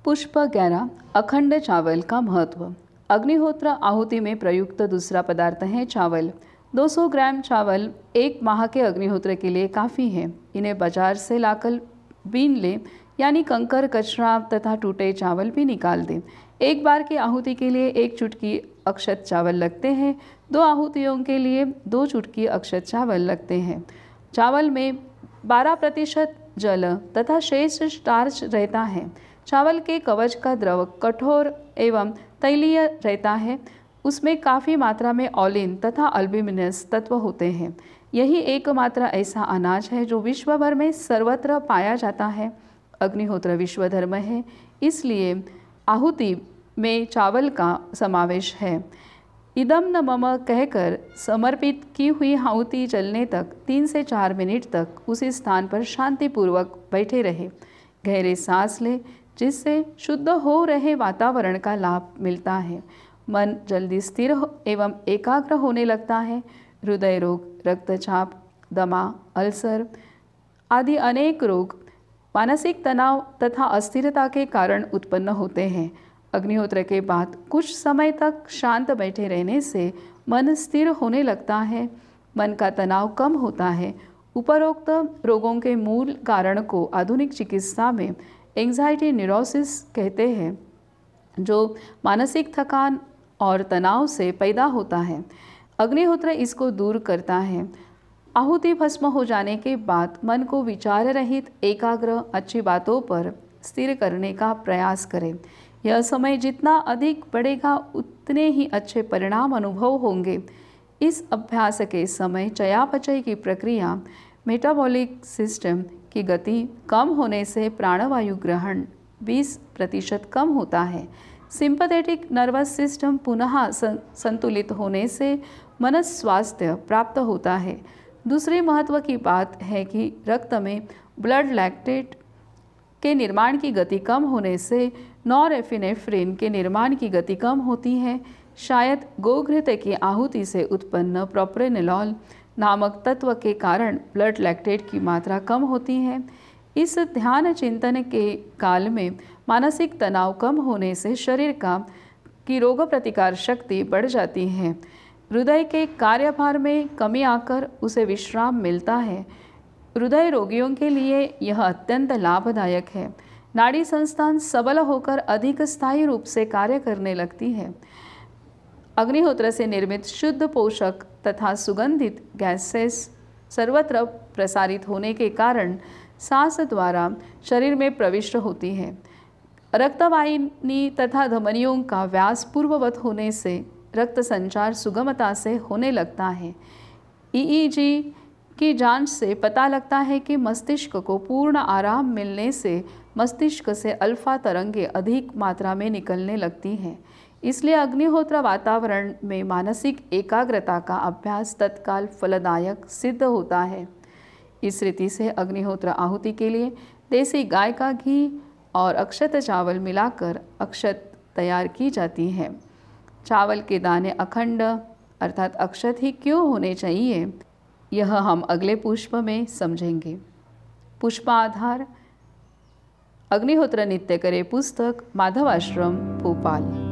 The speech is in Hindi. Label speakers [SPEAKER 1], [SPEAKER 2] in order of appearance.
[SPEAKER 1] पुष्प 11 अखंड चावल का महत्व। अग्निहोत्र आहुति में प्रयुक्त दूसरा पदार्थ है चावल। 200 ग्राम चावल एक माह के अग्निहोत्र के लिए काफ़ी है। इन्हें बाजार से लाकर बीन ले, यानी कंकर, कचरा तथा टूटे चावल भी निकाल दें। एक बार की आहुति के लिए 1 चुटकी अक्षत चावल लगते हैं। 2 आहुतियों के लिए 2 चुटकी अक्षत चावल लगते हैं। चावल में 12% जल तथा शेष स्टार्च रहता है। चावल के कवच का द्रव कठोर एवं तैलीय रहता है। उसमें काफ़ी मात्रा में ऑलिन तथा अल्ब्यूमिनस तत्व होते हैं। यही एकमात्र ऐसा अनाज है जो विश्व भर में सर्वत्र पाया जाता है। अग्निहोत्र विश्व धर्म है, इसलिए आहुति में चावल का समावेश है। इदम न मम कहकर समर्पित की हुई आहुति जलने तक 3 से 4 मिनट तक उसी स्थान पर शांतिपूर्वक बैठे रहे। गहरे सांस ले, जिससे शुद्ध हो रहे वातावरण का लाभ मिलता है। मन जल्दी स्थिर एवं एकाग्र होने लगता है। हृदय रोग, रक्तचाप, दमा, अल्सर आदि अनेक रोग मानसिक तनाव तथा अस्थिरता के कारण उत्पन्न होते हैं। अग्निहोत्र के बाद कुछ समय तक शांत बैठे रहने से मन स्थिर होने लगता है। मन का तनाव कम होता है। उपरोक्त रोगों के मूल कारण को आधुनिक चिकित्सा में एंग्जाइटी न्यूरोसिस कहते हैं, जो मानसिक थकान और तनाव से पैदा होता है। अग्निहोत्र इसको दूर करता है। आहुति भस्म हो जाने के बाद मन को विचार रहित, एकाग्र, अच्छी बातों पर स्थिर करने का प्रयास करें। यह समय जितना अधिक बढ़ेगा उतने ही अच्छे परिणाम अनुभव होंगे। इस अभ्यास के समय चयापचय की प्रक्रिया, मेटाबॉलिक सिस्टम की गति कम होने से प्राणवायु ग्रहण 20% कम होता है। सिंपैथेटिक नर्वस सिस्टम पुनः संतुलित होने से मनस स्वास्थ्य प्राप्त होता है। दूसरी महत्व की बात है कि रक्त में ब्लड लैक्टेट के निर्माण की गति कम होने से नॉरएपिनेफ्रिन के निर्माण की गति कम होती है। शायद गोघृत की आहुति से उत्पन्न प्रोप्रेनिलॉल नामक तत्व के कारण ब्लड लैक्टेट की मात्रा कम होती है। इस ध्यान चिंतन के काल में मानसिक तनाव कम होने से शरीर की रोग प्रतिकार शक्ति बढ़ जाती है। हृदय के कार्यभार में कमी आकर उसे विश्राम मिलता है। हृदय रोगियों के लिए यह अत्यंत लाभदायक है। नाड़ी संस्थान सबल होकर अधिक स्थायी रूप से कार्य करने लगती है। अग्निहोत्र से निर्मित शुद्ध पोषक तथा सुगंधित गैसेस सर्वत्र प्रसारित होने के कारण सांस द्वारा शरीर में प्रविष्ट होती है। रक्तवाहिनी तथा धमनियों का व्यास पूर्ववत होने से रक्त संचार सुगमता से होने लगता है। ईईजी की जांच से पता लगता है कि मस्तिष्क को पूर्ण आराम मिलने से मस्तिष्क से अल्फा तरंगें अधिक मात्रा में निकलने लगती हैं। इसलिए अग्निहोत्र वातावरण में मानसिक एकाग्रता का अभ्यास तत्काल फलदायक सिद्ध होता है। इस रीति से अग्निहोत्र आहुति के लिए देसी गाय का घी और अक्षत चावल मिलाकर अक्षत तैयार की जाती है। चावल के दाने अखंड अर्थात अक्षत ही क्यों होने चाहिए, यह हम अगले पुष्प में समझेंगे। पुष्पाधार अग्निहोत्र नित्य करे पुस्तक, माधव आश्रम, भोपाल।